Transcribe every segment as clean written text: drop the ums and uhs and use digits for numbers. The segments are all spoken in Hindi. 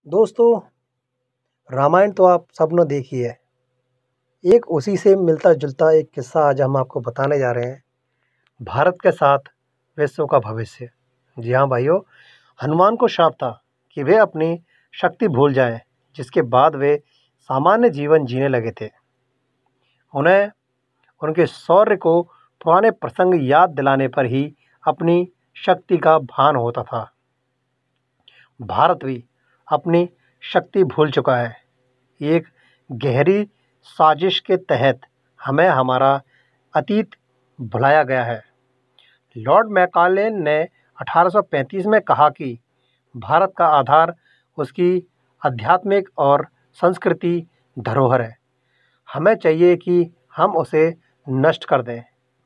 दोस्तों, रामायण तो आप सब ने देखी है। एक उसी से मिलता जुलता एक किस्सा आज हम आपको बताने जा रहे हैं। भारत के साथ विश्व का भविष्य। जी हाँ भाइयों, हनुमान को श्राप था कि वे अपनी शक्ति भूल जाएं, जिसके बाद वे सामान्य जीवन जीने लगे थे। उन्हें उनके शौर्य को पुराने प्रसंग याद दिलाने पर ही अपनी शक्ति का भान होता था। भारत भी अपनी शक्ति भूल चुका है। एक गहरी साजिश के तहत हमें हमारा अतीत भुलाया गया है। लॉर्ड मैकाले ने 1835 में कहा कि भारत का आधार उसकी आध्यात्मिक और संस्कृति धरोहर है। हमें चाहिए कि हम उसे नष्ट कर दें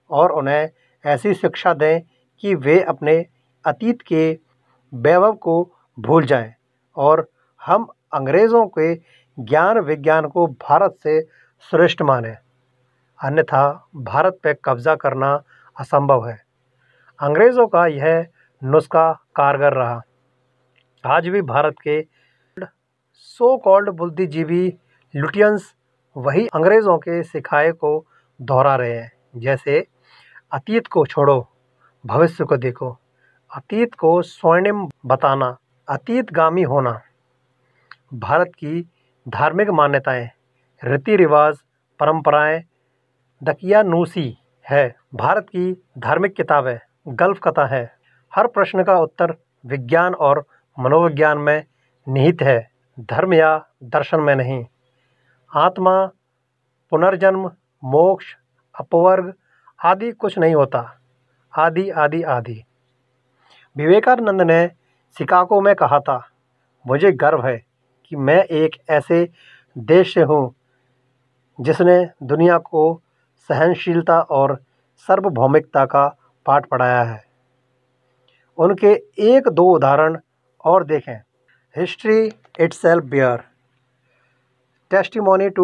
और उन्हें ऐसी शिक्षा दें कि वे अपने अतीत के वैभव को भूल जाएं और हम अंग्रेज़ों के ज्ञान विज्ञान को भारत से श्रेष्ठ मानें। अन्यथा भारत पर कब्जा करना असंभव है। अंग्रेज़ों का यह नुस्खा कारगर रहा। आज भी भारत के सो कॉल्ड बुद्धिजीवी लुटियंस वही अंग्रेज़ों के सिखाए को दोहरा रहे हैं। जैसे अतीत को छोड़ो, भविष्य को देखो। अतीत को स्वर्णिम बताना, अतीतगामी होना। भारत की धार्मिक मान्यताएं, रीति रिवाज, परंपराएं दकियानूसी है। भारत की धार्मिक किताबें गल्फ कथा है। हर प्रश्न का उत्तर विज्ञान और मनोविज्ञान में निहित है, धर्म या दर्शन में नहीं। आत्मा, पुनर्जन्म, मोक्ष, अपवर्ग आदि कुछ नहीं होता। आदि आदि आदि। विवेकानंद ने शिकागो में कहा था, मुझे गर्व है कि मैं एक ऐसे देश से हूँ जिसने दुनिया को सहनशीलता और सार्वभौमिकता का पाठ पढ़ाया है। उनके एक दो उदाहरण और देखें। History itself bear testimony to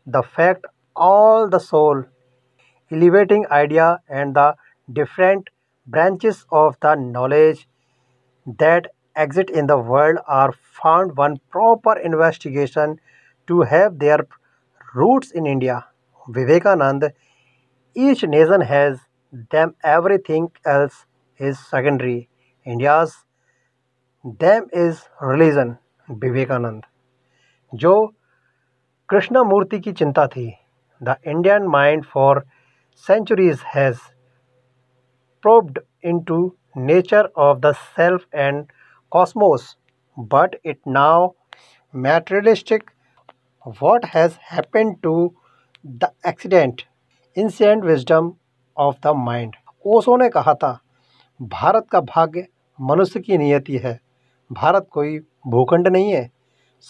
the fact all the soul elevating idea and the different branches of the knowledge that exist in the world are found one proper investigation to have their roots in India. Vivekanand, each nation has them, everything else is secondary. India's them is religion. Vivekananda. जो कृष्णमूर्ति की चिंता थी। The Indian mind for centuries has probed into nature of the self and cosmos, but it now materialistic. What has happened to the accident, ancient wisdom of the mind? Osho ने कहा था, भारत का भाग्य मनुष्य की नियति है। भारत कोई भूखंड नहीं है,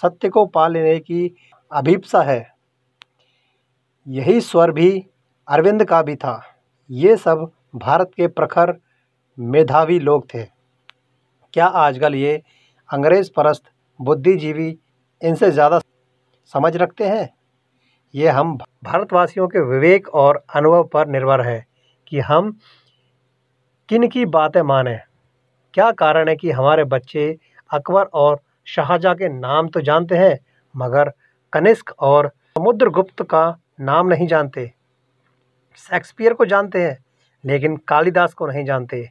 सत्य को पा लेने की अभिप्सा है। यही स्वर भी अरविंद का भी था। ये सब भारत के प्रखर मेधावी लोग थे। क्या आजकल ये अंग्रेज़ परस्त बुद्धिजीवी इनसे ज़्यादा समझ रखते हैं? ये हम भारतवासियों के विवेक और अनुभव पर निर्भर है कि हम किन की बातें मानें। क्या कारण है कि हमारे बच्चे अकबर और शाहजहाँ के नाम तो जानते हैं, मगर कनिष्क और समुद्रगुप्त का नाम नहीं जानते। शेक्सपियर को जानते हैं लेकिन कालिदास को नहीं जानते।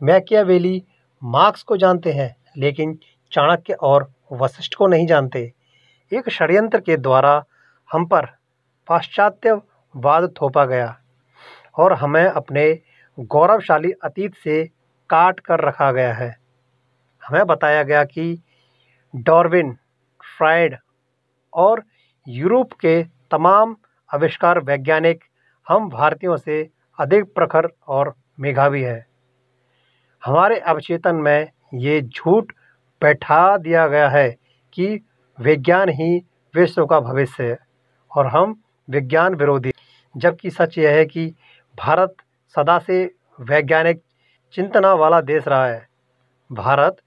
मैकियावेली, मार्क्स को जानते हैं लेकिन चाणक्य और वशिष्ठ को नहीं जानते। एक षड्यंत्र के द्वारा हम पर पाश्चात्यवाद थोपा गया और हमें अपने गौरवशाली अतीत से काट कर रखा गया है। हमें बताया गया कि डार्विन, फ्रायड और यूरोप के तमाम आविष्कार वैज्ञानिक हम भारतीयों से अधिक प्रखर और मेधावी है। हमारे अवचेतन में ये झूठ बैठा दिया गया है कि विज्ञान ही विश्व का भविष्य है और हम विज्ञान विरोधी, जबकि सच यह है कि भारत सदा से वैज्ञानिक चिंतना वाला देश रहा है। भारत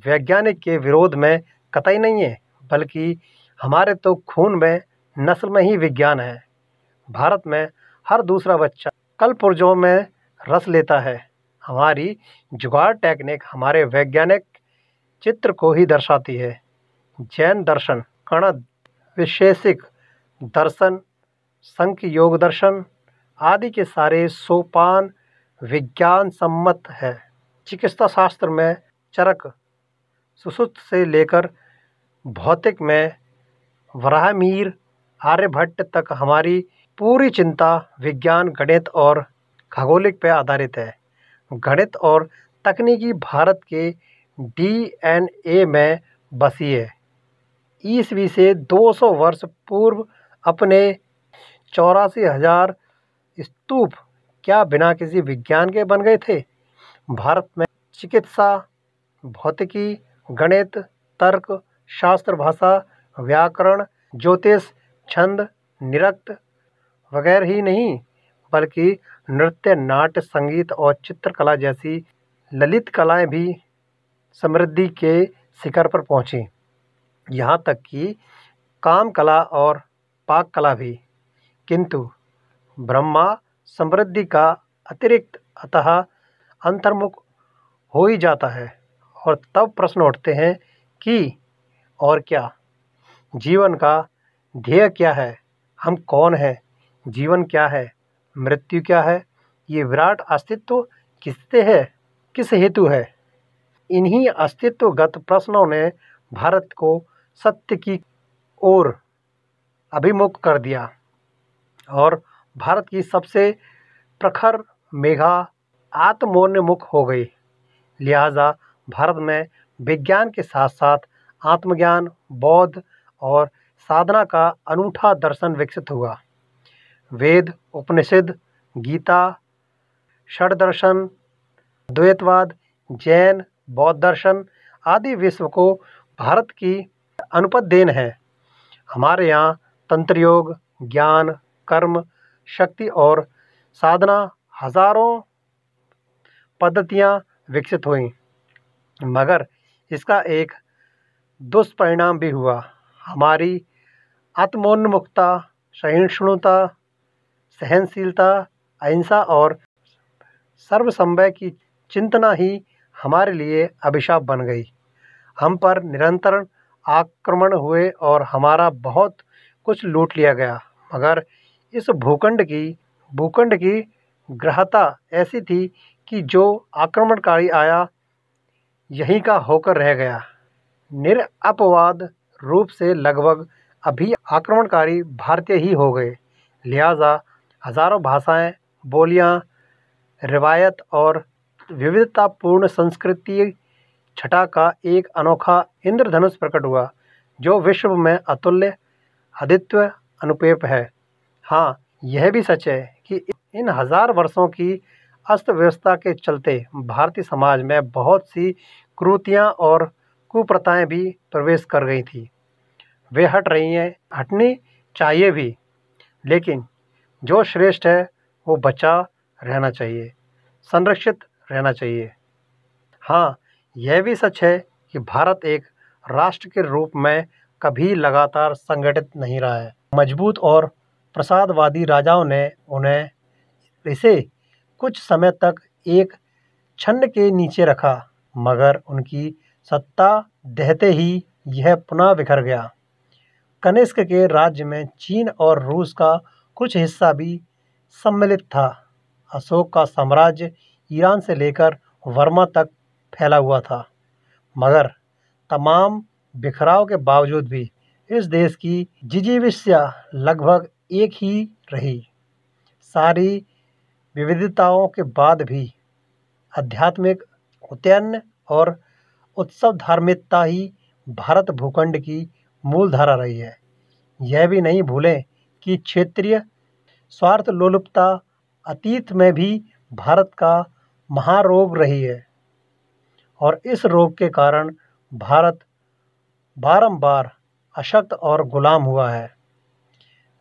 वैज्ञानिक के विरोध में कतई नहीं है, बल्कि हमारे तो खून में, नस्ल में ही विज्ञान है। भारत में हर दूसरा बच्चा कलपुर्जों में रस लेता है। हमारी जुगाड़ टेक्निक हमारे वैज्ञानिक चित्र को ही दर्शाती है जैन दर्शन, कण विशेषिक दर्शन, सांख्य योग दर्शन आदि के सारे सोपान विज्ञान सम्मत है। चिकित्सा शास्त्र में चरक सुश्रुत से लेकर भौतिक में वराहमिहिर आर्यभट्ट तक हमारी पूरी चिंता विज्ञान, गणित और खगोलिक पर आधारित है। गणित और तकनीकी भारत के डीएनए में बसी है। ईस्वी से 200 वर्ष पूर्व अपने 84,000 स्तूप क्या बिना किसी विज्ञान के बन गए थे? भारत में चिकित्सा, भौतिकी, गणित, तर्क शास्त्र, भाषा, व्याकरण, ज्योतिष, छंद, निरुक्त वगैरह ही नहीं, बल्कि नृत्य, नाट्य, संगीत और चित्रकला जैसी ललित कलाएं भी समृद्धि के शिखर पर पहुंची। यहाँ तक कि काम कला और पाक कला भी। किंतु ब्रह्मा समृद्धि का अतिरिक्त अतः अंतर्मुख हो ही जाता है और तब प्रश्न उठते हैं कि और क्या? जीवन का ध्येय क्या है? हम कौन हैं? जीवन क्या है? मृत्यु क्या है? ये विराट अस्तित्व किससे है? किस हेतु है? इन्हीं अस्तित्वगत प्रश्नों ने भारत को सत्य की ओर अभिमुख कर दिया और भारत की सबसे प्रखर मेघा आत्मोन्मुख हो गई। लिहाजा भारत में विज्ञान के साथ साथ आत्मज्ञान, बौद्ध और साधना का अनूठा दर्शन विकसित हुआ। वेद, उपनिषद, गीता, षड्दर्शन, द्वैतवाद, जैन, बौद्ध दर्शन आदि विश्व को भारत की अनुपत देन है। हमारे यहाँ तंत्र योग, ज्ञान, कर्म, शक्ति और साधना हजारों पद्धतियाँ विकसित हुई, मगर इसका एक दुष्परिणाम भी हुआ। हमारी आत्मोन्मुखता, सहिष्णुता, सहनशीलता, अहिंसा और सर्वसमय की चिंतना ही हमारे लिए अभिशाप बन गई। हम पर निरंतर आक्रमण हुए और हमारा बहुत कुछ लूट लिया गया, मगर इस भूखंड की ग्रहता ऐसी थी कि जो आक्रमणकारी आया यहीं का होकर रह गया। निरपवाद रूप से लगभग अभी आक्रमणकारी भारतीय ही हो गए। लिहाजा हजारों भाषाएं, बोलियां, रिवायत और विविधतापूर्ण संस्कृति छटा का एक अनोखा इंद्रधनुष प्रकट हुआ, जो विश्व में अतुल्य, अद्वितीय, अनुपेय है। हाँ, यह भी सच है कि इन हजार वर्षों की अस्त व्यवस्था के चलते भारतीय समाज में बहुत सी कुरीतियाँ और कुप्रथाएं भी प्रवेश कर गई थी। वे हट रही हैं, हटनी चाहिए भी, लेकिन जो श्रेष्ठ है वो बचा रहना चाहिए, संरक्षित रहना चाहिए। हाँ, यह भी सच है कि भारत एक राष्ट्र के रूप में कभी लगातार संगठित नहीं रहा है। मजबूत और प्रसादवादी राजाओं ने उन्हें इसे कुछ समय तक एक छन्न के नीचे रखा, मगर उनकी सत्ता दहते ही यह पुनः बिखर गया। कनिष्क के राज्य में चीन और रूस का कुछ हिस्सा भी सम्मिलित था। अशोक का साम्राज्य ईरान से लेकर वर्मा तक फैला हुआ था, मगर तमाम बिखराव के बावजूद भी इस देश की जिजीविषया लगभग एक ही रही। सारी विविधताओं के बाद भी आध्यात्मिक उन्नयन और उत्सव धार्मिकता ही भारत भूखंड की मूलधारा रही है। यह भी नहीं भूलें कि क्षेत्रीय स्वार्थ लोलुपता अतीत में भी भारत का महारोग रही है और इस रोग के कारण भारत बारंबार अशक्त और गुलाम हुआ है।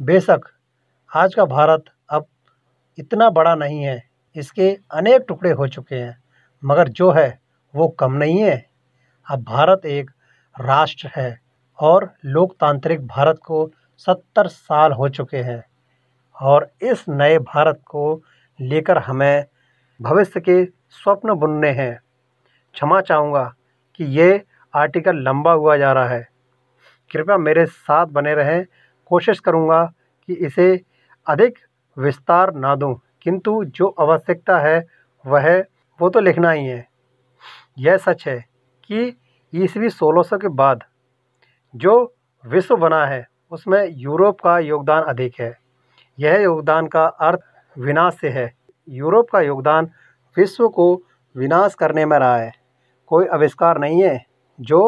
बेशक आज का भारत अब इतना बड़ा नहीं है, इसके अनेक टुकड़े हो चुके हैं, मगर जो है वो कम नहीं है। अब भारत एक राष्ट्र है और लोकतांत्रिक भारत को 70 साल हो चुके हैं और इस नए भारत को लेकर हमें भविष्य के स्वप्न बुनने हैं। क्षमा चाहूँगा कि ये आर्टिकल लंबा हुआ जा रहा है, कृपया मेरे साथ बने रहें। कोशिश करूँगा कि इसे अधिक विस्तार ना दूँ, किंतु जो आवश्यकता है वो तो लिखना ही है। यह सच है कि ईस्वी 1600 के बाद जो विश्व बना है उसमें यूरोप का योगदान अधिक है। यह योगदान का अर्थ विनाश से है। यूरोप का योगदान विश्व को विनाश करने में रहा है। कोई आविष्कार नहीं है जो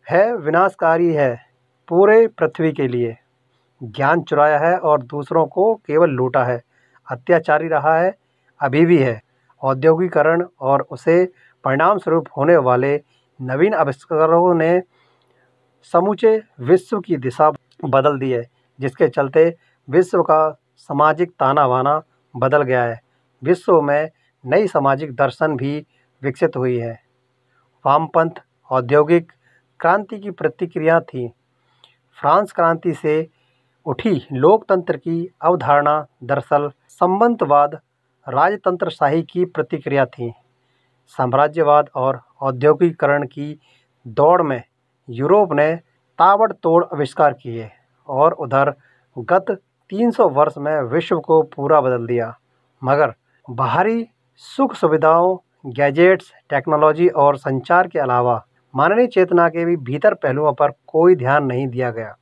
है विनाशकारी है पूरे पृथ्वी के लिए। ज्ञान चुराया है और दूसरों को केवल लूटा है। अत्याचारी रहा है, अभी भी है। औद्योगिकरण और उसे परिणाम स्वरूप होने वाले नवीन आविष्कारों ने समूचे विश्व की दिशा बदल दी है, जिसके चलते विश्व का सामाजिक ताना बाना बदल गया है। विश्व में नई सामाजिक दर्शन भी विकसित हुई है। वामपंथ औद्योगिक क्रांति की प्रतिक्रिया थी। फ्रांस क्रांति से उठी लोकतंत्र की अवधारणा दरअसल संबंधवाद राजतंत्रशाही की प्रतिक्रिया थी। साम्राज्यवाद और औद्योगिकरण की दौड़ में यूरोप ने ताबड़तोड़ आविष्कार किए और उधर गत 300 वर्ष में विश्व को पूरा बदल दिया। मगर बाहरी सुख सुविधाओं, गैजेट्स, टेक्नोलॉजी और संचार के अलावा मानवीय चेतना के भी भीतर पहलुओं पर कोई ध्यान नहीं दिया गया।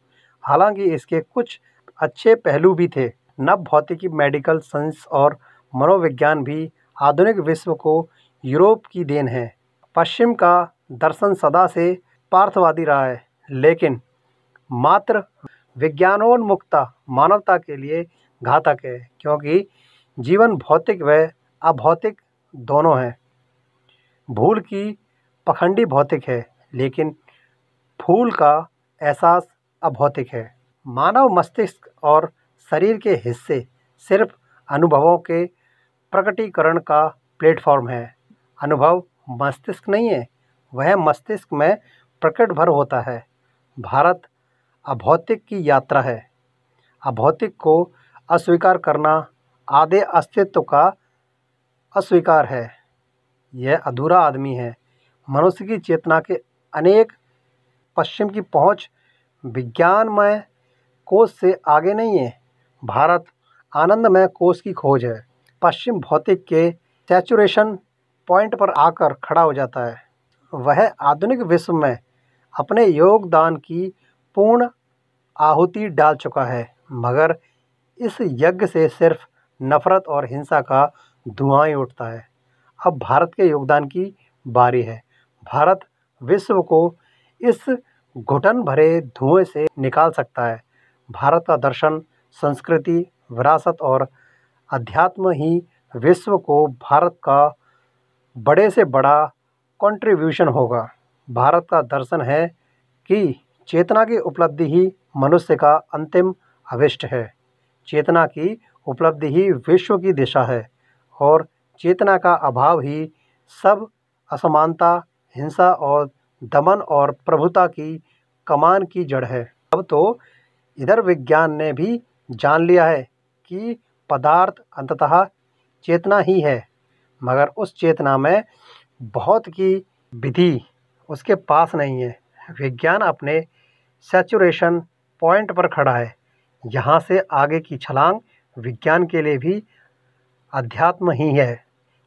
हालांकि इसके कुछ अच्छे पहलू भी थे। नव भौतिकी, मेडिकल साइंस और मनोविज्ञान भी आधुनिक विश्व को यूरोप की देन है। पश्चिम का दर्शन सदा से पार्थवादी रहा है, लेकिन मात्र विज्ञानोन्मुखता मानवता के लिए घातक है, क्योंकि जीवन भौतिक व अभौतिक दोनों है। भूल की पखंडी भौतिक है, लेकिन फूल का एहसास अभौतिक है। मानव मस्तिष्क और शरीर के हिस्से सिर्फ अनुभवों के प्रकटीकरण का प्लेटफॉर्म है। अनुभव मस्तिष्क नहीं है, वह मस्तिष्क में प्रकट भर होता है। भारत अभौतिक की यात्रा है। अभौतिक को अस्वीकार करना आधे अस्तित्व का अस्वीकार है। यह अधूरा आदमी है। मनुष्य की चेतना के अनेक पश्चिम की पहुंच विज्ञानमय कोष से आगे नहीं है। भारत आनंदमय कोष की खोज है। पश्चिम भौतिक के सैचुरेशन पॉइंट पर आकर खड़ा हो जाता है। वह आधुनिक विश्व में अपने योगदान की पूर्ण आहुति डाल चुका है, मगर इस यज्ञ से सिर्फ नफरत और हिंसा का धुआं ही उठता है। अब भारत के योगदान की बारी है। भारत विश्व को इस घुटन भरे धुएं से निकाल सकता है। भारत का दर्शन, संस्कृति, विरासत और अध्यात्म ही विश्व को भारत का बड़े से बड़ा कंट्रीब्यूशन होगा। भारत का दर्शन है कि चेतना की उपलब्धि ही मनुष्य का अंतिम अभिष्ट है। चेतना की उपलब्धि ही विश्व की दिशा है और चेतना का अभाव ही सब असमानता, हिंसा और दमन और प्रभुता की कमान की जड़ है। अब तो इधर विज्ञान ने भी जान लिया है कि पदार्थ अंततः चेतना ही है, मगर उस चेतना में बहुत की विधि उसके पास नहीं है। विज्ञान अपने सैचुरेशन पॉइंट पर खड़ा है। यहाँ से आगे की छलांग विज्ञान के लिए भी अध्यात्म ही है,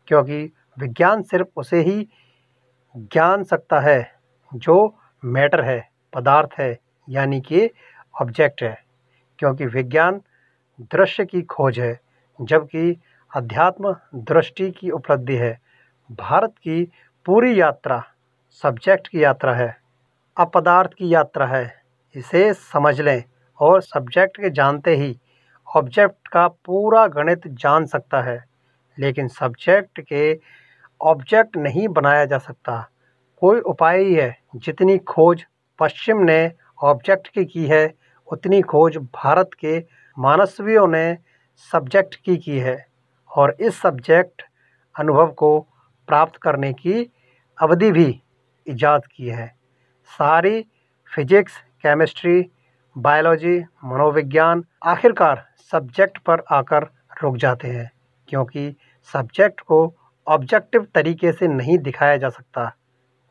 क्योंकि विज्ञान सिर्फ उसे ही जान सकता है जो मैटर है, पदार्थ है, यानी कि ऑब्जेक्ट है। क्योंकि विज्ञान दृश्य की खोज है, जबकि अध्यात्म दृष्टि की उपलब्धि है। भारत की पूरी यात्रा सब्जेक्ट की यात्रा है, अपदार्थ की यात्रा है। इसे समझ लें और सब्जेक्ट के जानते ही ऑब्जेक्ट का पूरा गणित जान सकता है, लेकिन सब्जेक्ट के ऑब्जेक्ट नहीं बनाया जा सकता। कोई उपाय ही है। जितनी खोज पश्चिम ने ऑब्जेक्ट की है, उतनी खोज भारत के मानसवियों ने सब्जेक्ट की है और इस सब्जेक्ट अनुभव को प्राप्त करने की अवधि भी इजाद की है। सारी फिजिक्स, केमिस्ट्री, बायोलॉजी, मनोविज्ञान आखिरकार सब्जेक्ट पर आकर रुक जाते हैं, क्योंकि सब्जेक्ट को ऑब्जेक्टिव तरीके से नहीं दिखाया जा सकता।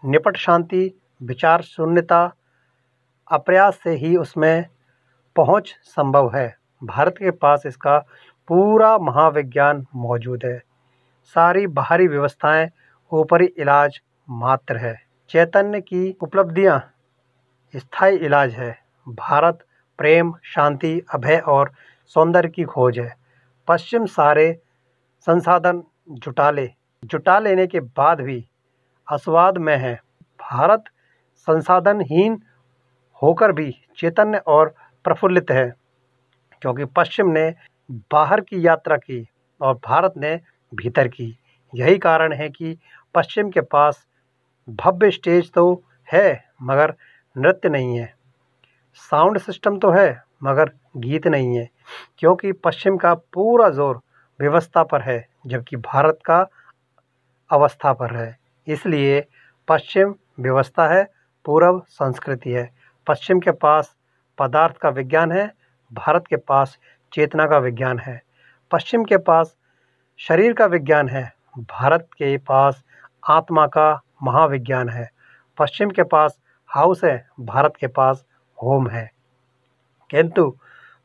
निपट शांति, विचार शून्यता, अप्रयास से ही उसमें पहुंच संभव है। भारत के पास इसका पूरा महाविज्ञान मौजूद है। सारी बाहरी व्यवस्थाएं ऊपरी इलाज मात्र है। चैतन्य की उपलब्धियां स्थायी इलाज है। भारत प्रेम, शांति, अभय और सौंदर्य की खोज है। पश्चिम सारे संसाधन जुटा लेने के बाद भी अस्वाद में है। भारत संसाधनहीन होकर भी चैतन्य और प्रफुल्लित है, क्योंकि पश्चिम ने बाहर की यात्रा की और भारत ने भीतर की। यही कारण है कि पश्चिम के पास भव्य स्टेज तो है मगर नृत्य नहीं है, साउंड सिस्टम तो है मगर गीत नहीं है, क्योंकि पश्चिम का पूरा जोर व्यवस्था पर है जबकि भारत का अवस्था पर है। इसलिए पश्चिम व्यवस्था है, पूर्व संस्कृति है। पश्चिम के पास पदार्थ का विज्ञान है, भारत के पास चेतना का विज्ञान है। पश्चिम के पास शरीर का विज्ञान है, भारत के पास आत्मा का महाविज्ञान है। पश्चिम के पास हाउस है, भारत के पास होम है। किंतु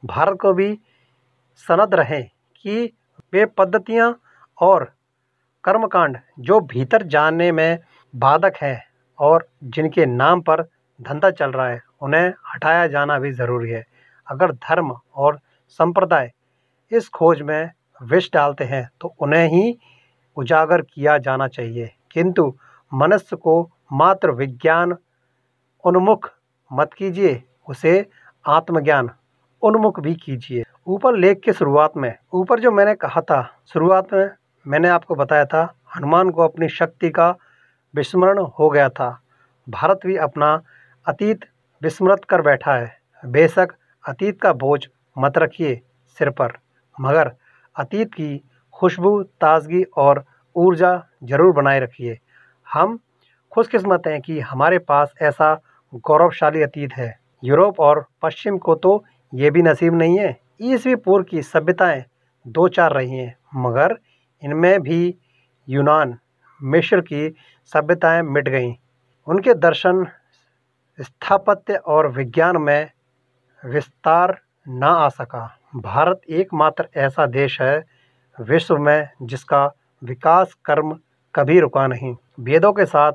भारत को भी सनद रहे कि वे पद्धतियाँ और कर्मकांड जो भीतर जाने में बाधक हैं और जिनके नाम पर धंधा चल रहा है, उन्हें हटाया जाना भी ज़रूरी है। अगर धर्म और संप्रदाय इस खोज में विष डालते हैं तो उन्हें ही उजागर किया जाना चाहिए, किंतु मनुष्य को मात्र विज्ञान उन्मुख मत कीजिए, उसे आत्मज्ञान उन्मुख भी कीजिए। ऊपर लेख के शुरुआत में ऊपर जो मैंने कहा था, शुरुआत में मैंने आपको बताया था हनुमान को अपनी शक्ति का विस्मरण हो गया था। भारत भी अपना अतीत विस्मृत कर बैठा है। बेशक अतीत का बोझ मत रखिए सिर पर, मगर अतीत की खुशबू, ताजगी और ऊर्जा जरूर बनाए रखिए। हम खुशकिस्मत हैं कि हमारे पास ऐसा गौरवशाली अतीत है। यूरोप और पश्चिम को तो ये भी नसीब नहीं है। ईसवी पूर्व की सभ्यताएं दो चार रही हैं, मगर इनमें भी यूनान, मिस्र की सभ्यताएं मिट गईं। उनके दर्शन, स्थापत्य और विज्ञान में विस्तार न आ सका। भारत एकमात्र ऐसा देश है विश्व में जिसका विकास कर्म कभी रुका नहीं। वेदों के साथ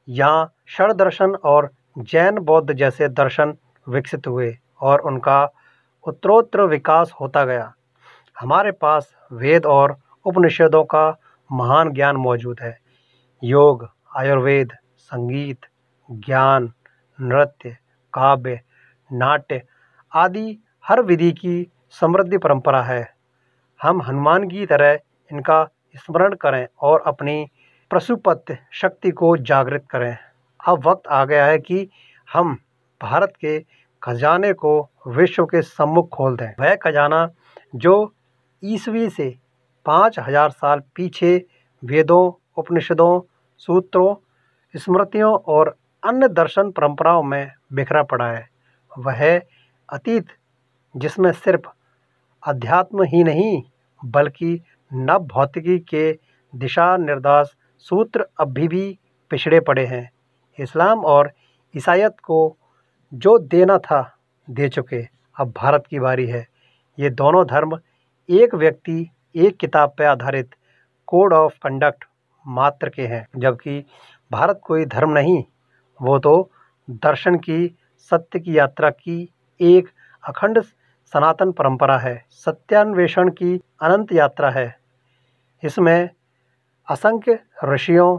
यहाँ षड दर्शन और जैन बौद्ध जैसे दर्शन विकसित हुए और उनका उत्तरोत्तर विकास होता गया। हमारे पास वेद और उपनिषदों का महान ज्ञान मौजूद है। योग, आयुर्वेद, संगीत, ज्ञान, नृत्य, काव्य, नाट्य आदि हर विधि की समृद्ध परंपरा है। हम हनुमान की तरह इनका स्मरण करें और अपनी प्रसुप्त शक्ति को जागृत करें। अब वक्त आ गया है कि हम भारत के खजाने को विश्व के सम्मुख खोल दें। वह खजाना जो ईसवी से 5000 साल पीछे वेदों, उपनिषदों, सूत्रों, स्मृतियों और अन्य दर्शन परंपराओं में बिखरा पड़ा है। वह अतीत जिसमें सिर्फ अध्यात्म ही नहीं बल्कि नव भौतिकी के दिशा निर्देश सूत्र अभी भी पिछड़े पड़े हैं। इस्लाम और ईसाईयत को जो देना था दे चुके, अब भारत की बारी है। ये दोनों धर्म एक व्यक्ति, एक किताब पर आधारित कोड ऑफ कंडक्ट मात्र के हैं, जबकि भारत कोई धर्म नहीं, वो तो दर्शन की, सत्य की यात्रा की एक अखंड सनातन परंपरा है। सत्यान्वेषण की अनंत यात्रा है। इसमें असंख्य ऋषियों,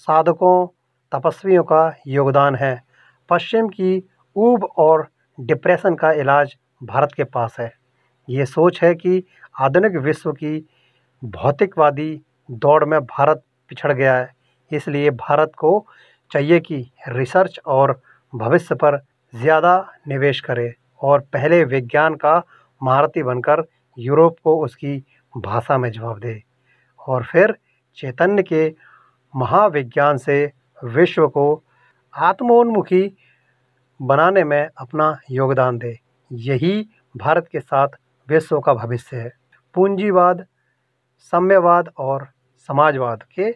साधकों, तपस्वियों का योगदान है। पश्चिम की ऊब और डिप्रेशन का इलाज भारत के पास है। ये सोच है कि आधुनिक विश्व की भौतिकवादी दौड़ में भारत पिछड़ गया है। इसलिए भारत को चाहिए कि रिसर्च और भविष्य पर ज़्यादा निवेश करे और पहले विज्ञान का महारथी बनकर यूरोप को उसकी भाषा में जवाब दे और फिर चैतन्य के महाविज्ञान से विश्व को आत्मोन्मुखी बनाने में अपना योगदान दे। यही भारत के साथ विश्व का भविष्य है। पूंजीवाद, साम्यवाद और समाजवाद के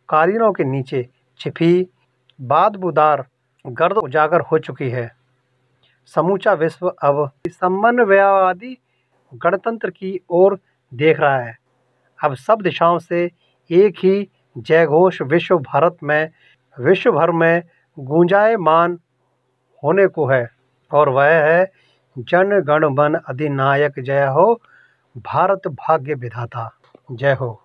कालीनों के नीचे छिपी बादबूदार गर्द उजागर हो चुकी है। समूचा विश्व अब समन्वयवादी गणतंत्र की ओर देख रहा है। अब सब दिशाओं से एक ही जयघोष विश्व भर में गूंजायमान होने को है, और वह है जन गण मन अधिनायक जय हो, भारत भाग्य विधाता जय हो।